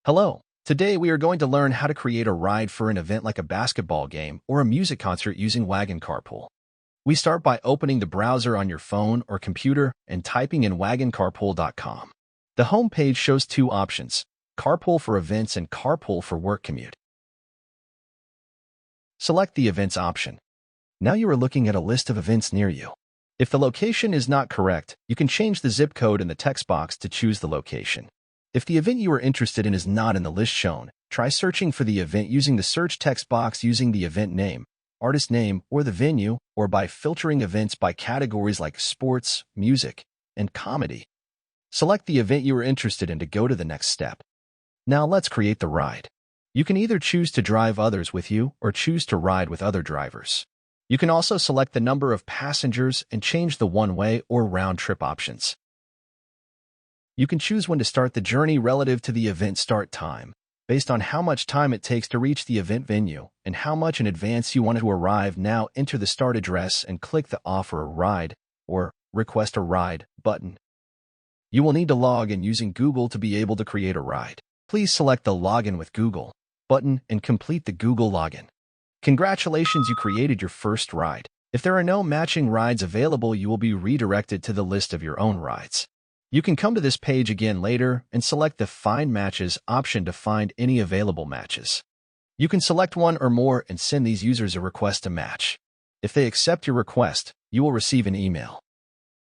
Hello. Today we are going to learn how to create a ride for an event like a basketball game or a music concert using Wagon Carpool. We start by opening the browser on your phone or computer and typing in WagonCarpool.com. The home page shows two options: Carpool for events and Carpool for work commute. Select the events option. Now you are looking at a list of events near you. If the location is not correct, you can change the zip code in the text box to choose the location. If the event you are interested in is not in the list shown, try searching for the event using the search text box using the event name, artist name, or the venue, or by filtering events by categories like sports, music, and comedy. Select the event you are interested in to go to the next step. Now let's create the ride. You can either choose to drive others with you or choose to ride with other drivers. You can also select the number of passengers and change the one-way or round-trip options. You can choose when to start the journey relative to the event start time, based on how much time it takes to reach the event venue and how much in advance you want to arrive. Now enter the start address and click the Offer a Ride or Request a Ride button. You will need to log in using Google to be able to create a ride. Please select the Login with Google button and complete the Google login. Congratulations, you created your first ride. If there are no matching rides available, you will be redirected to the list of your own rides. You can come to this page again later and select the Find Matches option to find any available matches. You can select one or more and send these users a request to match. If they accept your request, you will receive an email.